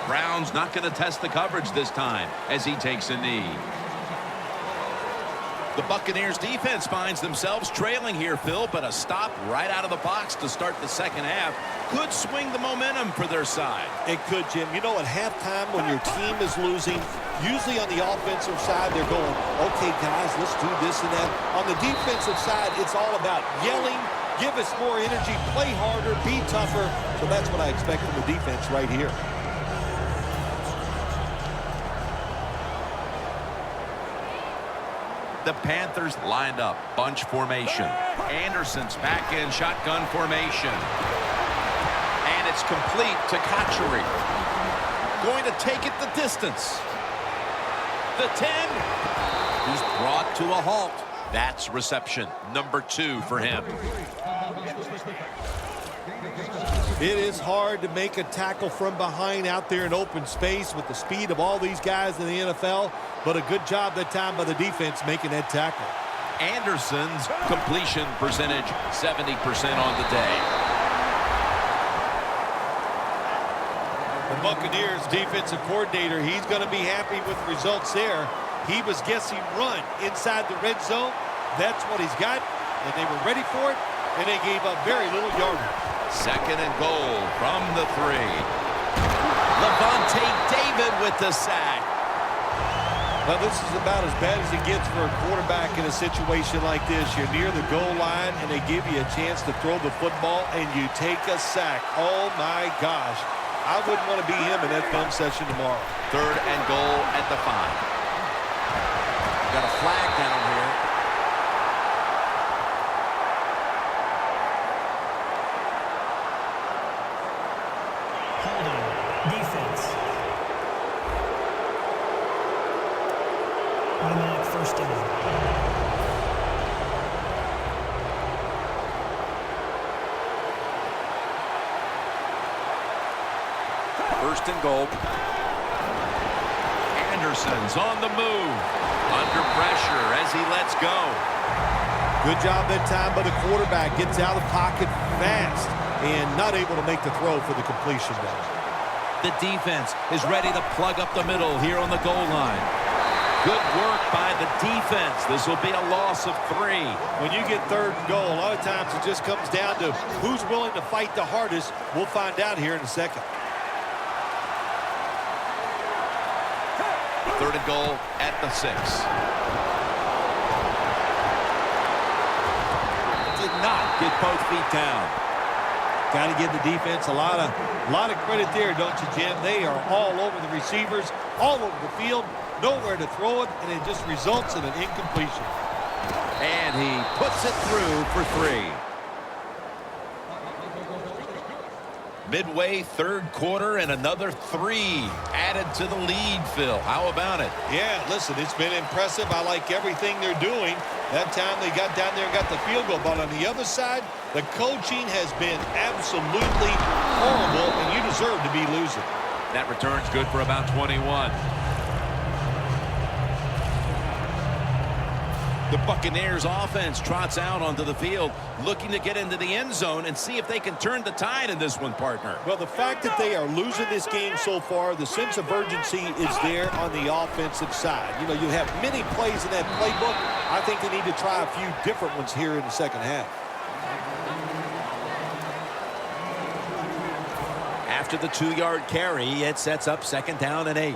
Brown's not going to test the coverage this time as he takes a knee. The Buccaneers defense finds themselves trailing here, Phil, but a stop right out of the box to start the second half could swing the momentum for their side. It could, Jim. You know, at halftime when your team is losing, usually on the offensive side, they're going, okay, guys, let's do this and that. On the defensive side, it's all about yelling, give us more energy, play harder, be tougher. So that's what I expect from the defense right here. The Panthers lined up, bunch formation. Anderson's back in shotgun formation. And it's complete to Kachuri. Going to take it the distance. The 10. He's brought to a halt. That's reception number 2 for him. It is hard to make a tackle from behind out there in open space with the speed of all these guys in the NFL, but a good job that time by the defense making that tackle. Anderson's completion percentage 70% on the day. The Buccaneers defensive coordinator, he's going to be happy with the results there. He was guessing run inside the red zone. That's what he's got, and they were ready for it, and they gave up very little yardage. Second and goal from the 3. Levante David with the sack. Well, this is about as bad as it gets for a quarterback in a situation like this. You're near the goal line, and they give you a chance to throw the football, and you take a sack. Oh, my gosh. I wouldn't want to be him in that film session tomorrow. Third and goal at the 5. Got a flag down here. Defense. Automatic first down. First and goal. Anderson's on the move. Under pressure as he lets go. Good job that time by the quarterback. Gets out of the pocket fast and not able to make the throw for the completion there. The defense is ready to plug up the middle here on the goal line. Good work by the defense. This will be a loss of 3. When you get third and goal, a lot of times it just comes down to who's willing to fight the hardest. We'll find out here in a second. Third and goal at the 6. Did not get both feet down. Got to give the defense a lot of credit there, don't you, Jim? They are all over the receivers, all over the field, nowhere to throw it, and it just results in an incompletion. And he puts it through for 3. Midway third quarter and another 3 added to the lead, Phil. How about it? Yeah, listen, it's been impressive. I like everything they're doing. That time they got down there and got the field goal. But on the other side, the coaching has been absolutely horrible, and you deserve to be losing. That return's good for about 21. The Buccaneers offense trots out onto the field, looking to get into the end zone and see if they can turn the tide in this one, partner. Well, the fact that they are losing this game so far, the sense of urgency is there on the offensive side. You know, you have many plays in that playbook. I think they need to try a few different ones here in the second half. After the 2-yard carry, it sets up second down and 8.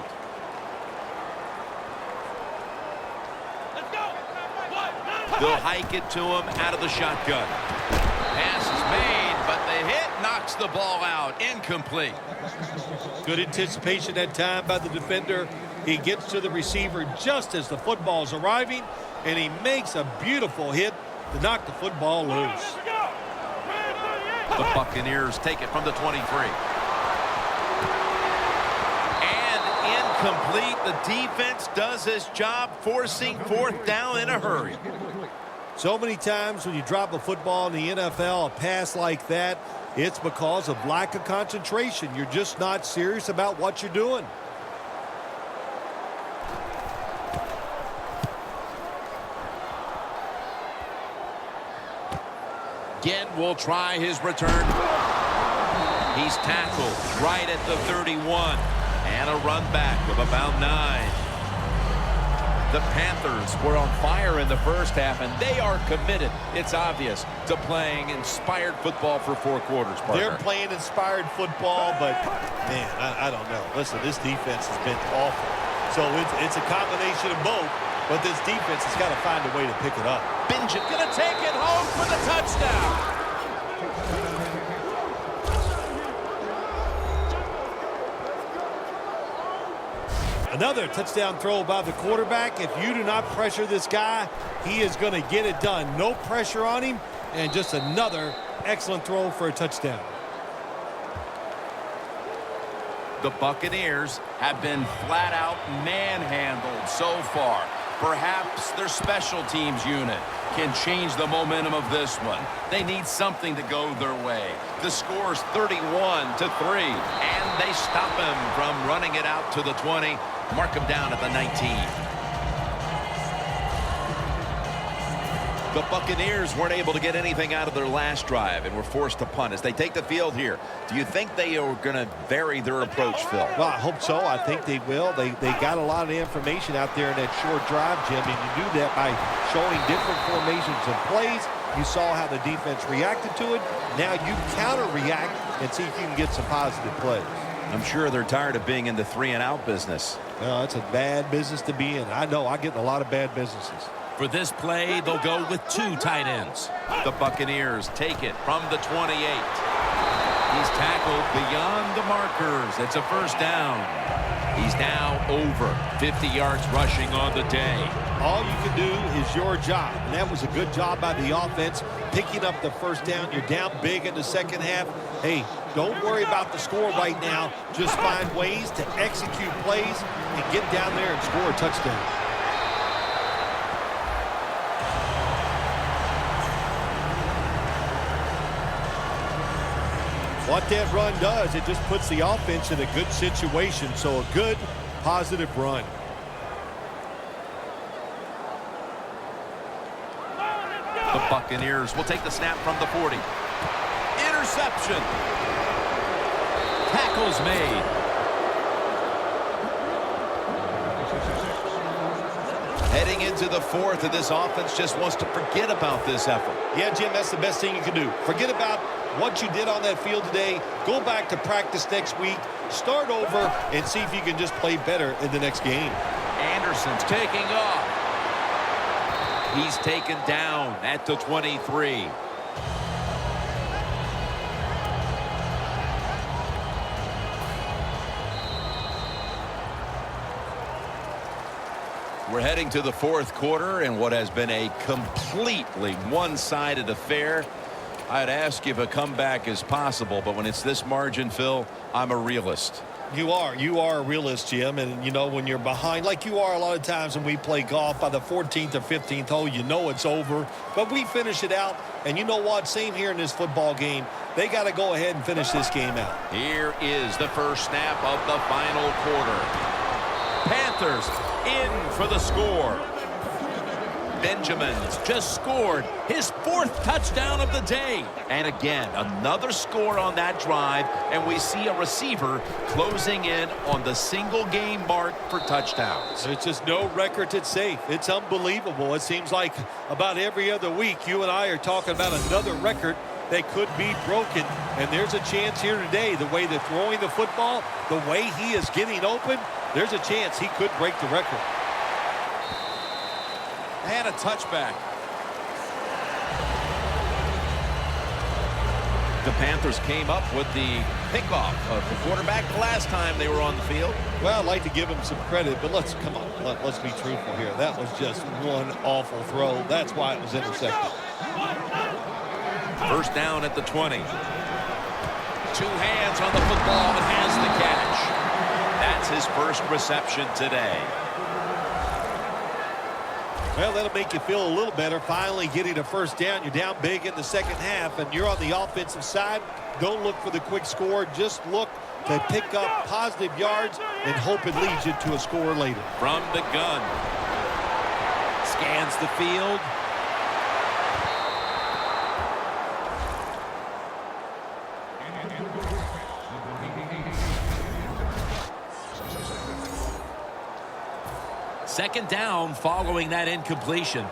They'll hike it to him out of the shotgun. Pass is made, but the hit knocks the ball out. Incomplete. Good anticipation that time by the defender. He gets to the receiver just as the football is arriving, and he makes a beautiful hit to knock the football loose. The Buccaneers take it from the 23. And incomplete. The defense does his job, forcing fourth down in a hurry. So many times when you drop a football in the NFL, a pass like that, it's because of lack of concentration. You're just not serious about what you're doing. Again, will try his return. He's tackled right at the 31. And a run back of about 9. The Panthers were on fire in the first half, and they are committed, it's obvious, to playing inspired football for 4 quarters, partner. They're playing inspired football, but, man, I don't know. Listen, this defense has been awful. So it's a combination of both, but this defense has got to find a way to pick it up. Benjamin going to take it home for the touchdown. Another touchdown throw by the quarterback. If you do not pressure this guy, he is going to get it done. No pressure on him, and just another excellent throw for a touchdown. The Buccaneers have been flat out manhandled so far. Perhaps their special teams unit can change the momentum of this one. They need something to go their way. The score's 31-3, and they stop him from running it out to the 20. Mark him down at the 19. The Buccaneers weren't able to get anything out of their last drive and were forced to punt as they take the field here. Do you think they are going to vary their approach, Phil? Well, I hope so. I think they will. They got a lot of information out there in that short drive, Jim, and you do that by showing different formations and plays. You saw how the defense reacted to it. Now you counter-react and see if you can get some positive plays. I'm sure they're tired of being in the 3-and-out business. Well, it's a bad business to be in. I know. I get in a lot of bad businesses. For this play, they'll go with 2 tight ends. The Buccaneers take it from the 28. He's tackled beyond the markers. It's a first down. He's now over 50 yards rushing on the day. All you can do is your job, and that was a good job by the offense, picking up the first down. You're down big in the second half. Hey, don't worry about the score right now. Just find ways to execute plays and get down there and score a touchdown. What that run does, it just puts the offense in a good situation. So a good, positive run. The Buccaneers will take the snap from the 40. Interception. Tackles made. Heading into the 4th, and this offense just wants to forget about this effort. Yeah, Jim, that's the best thing you can do. Forget about what you did on that field today. Go back to practice next week. Start over and see if you can just play better in the next game. Anderson's taking off. He's taken down at the 23. We're heading to the 4th quarter in what has been a completely one-sided affair. I'd ask if a comeback is possible, but when it's this margin, Phil, I'm a realist. You are a realist, Jim, and you know when you're behind, like you are a lot of times when we play golf, by the 14th or 15th hole, you know it's over, but we finish it out, and you know what, same here in this football game. They got to go ahead and finish this game out. Here is the first snap of the final quarter. Panthers in for the score. Benjamin's just scored his 4th touchdown of the day. And again, another score on that drive, and we see a receiver closing in on the single game mark for touchdowns. There's just no record that's safe. It's unbelievable. It seems like about every other week you and I are talking about another record that could be broken, and there's a chance here today. The way they're throwing the football, the way he is getting open, there's a chance he could break the record. And a touchback. The Panthers came up with the pickoff of the quarterback the last time they were on the field. Well, I'd like to give him some credit, but let's be truthful here. That was just one awful throw. That's why it was intercepted. First down at the 20. 2 hands on the football and has the catch. That's his first reception today. Well, that'll make you feel a little better. Finally getting a first down. You're down big in the second half, and you're on the offensive side. Don't look for the quick score. Just look to pick up positive yards and hope it leads you to a score later. From the gun. Scans the field. second down following that incompletion.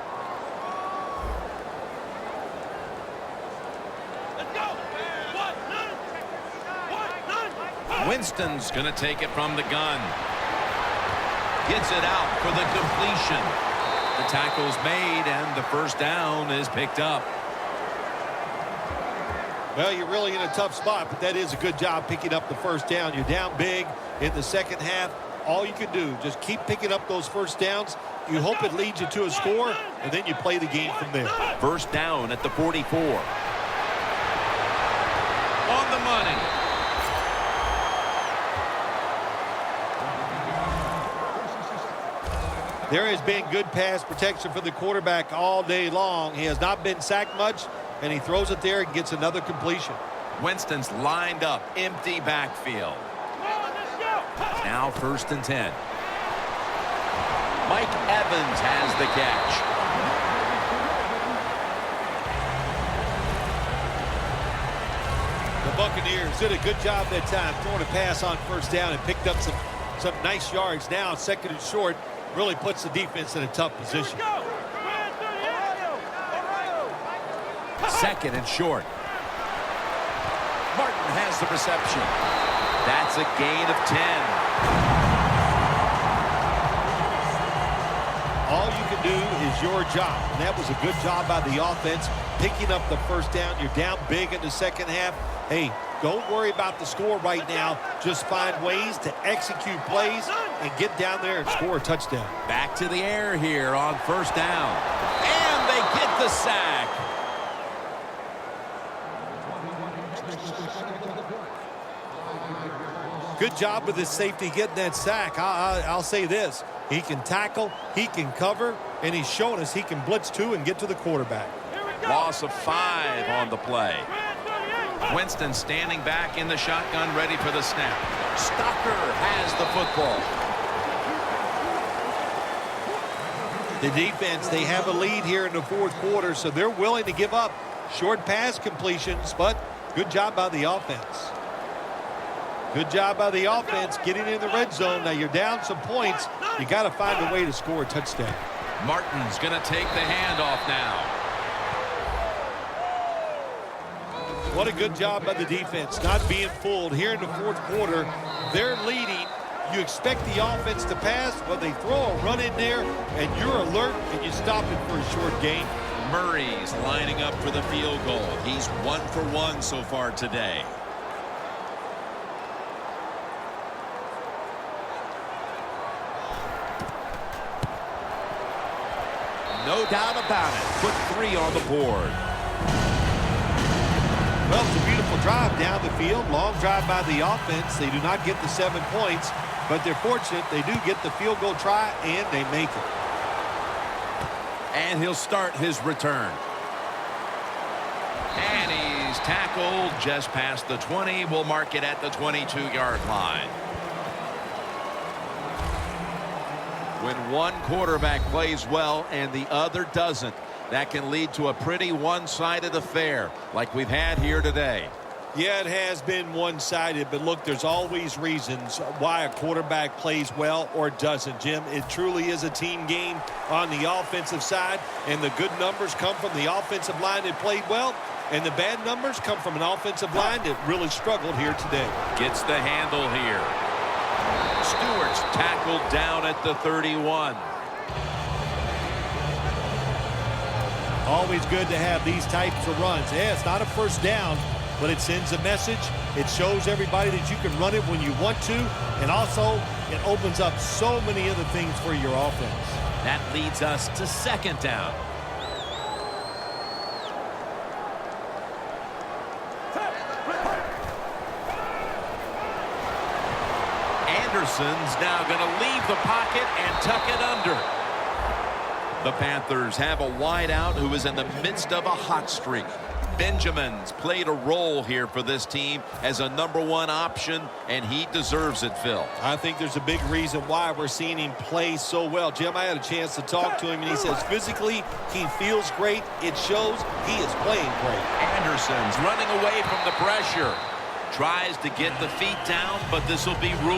Winston's going to take it from the gun. Gets it out for the completion. The tackle's made, and the first down is picked up. Well, you're really in a tough spot, but that is a good job picking up the first down. You're down big in the second half. All you can do, just keep picking up those first downs. You hope it leads you to a score, and then you play the game from there. First down at the 44. On the money. There has been good pass protection for the quarterback all day long. He has not been sacked much, and he throws it there and gets another completion. Winston's lined up, empty backfield. Now first and 10. Mike Evans has the catch. The Buccaneers did a good job that time throwing a pass on first down and picked up some nice yards. Now second and short really puts the defense in a tough position. Second and short. Martin has the reception. That's a gain of 10. All you can do is your job, and that was a good job by the offense, picking up the first down. You're down big in the second half. Hey, don't worry about the score right now. Just find ways to execute plays and get down there and score a touchdown. Back to the air here on first down. And they get the sack. Good job with his safety getting that sack. I'll say this. He can tackle, he can cover, and he's shown us he can blitz too and get to the quarterback. Loss of 5 on the play. Winston standing back in the shotgun, ready for the snap. Stocker has the football. The defense, they have a lead here in the fourth quarter, so they're willing to give up short pass completions, but good job by the offense. Good job by the offense getting in the red zone. Now you're down some points. You got to find a way to score a touchdown. Martin's going to take the handoff now. What a good job by the defense, not being fooled. Here in the fourth quarter, they're leading. You expect the offense to pass, but they throw a run in there, and you're alert, and you stop it for a short gain. Murray's lining up for the field goal. He's 1 for 1 so far today. No doubt about it. Put 3 on the board. Well, it's a beautiful drive down the field. Long drive by the offense. They do not get the 7 points, but they're fortunate. They do get the field goal try, and they make it. And he'll start his return. And he's tackled just past the 20. We'll mark it at the 22-yard line. When one quarterback plays well and the other doesn't, that can lead to a pretty one-sided affair like we've had here today. Yeah, it has been one-sided, but look, there's always reasons why a quarterback plays well or doesn't, Jim. It truly is a team game on the offensive side, and the good numbers come from the offensive line that played well, and the bad numbers come from an offensive line that really struggled here today. Gets the handle here. Stewart's tackled down at the 31. Always good to have these types of runs. Yeah, it's not a first down, but it sends a message. It shows everybody that you can run it when you want to, and also it opens up so many other things for your offense. That leads us to second down. Anderson's now going to leave the pocket and tuck it under. The Panthers have a wideout who is in the midst of a hot streak. Benjamin's played a role here for this team as a #1 option, and he deserves it, Phil. I think there's a big reason why we're seeing him play so well. Jim, I had a chance to talk to him, and he says physically he feels great. It shows he is playing great. Anderson's running away from the pressure. Tries to get the feet down, but this will be ruled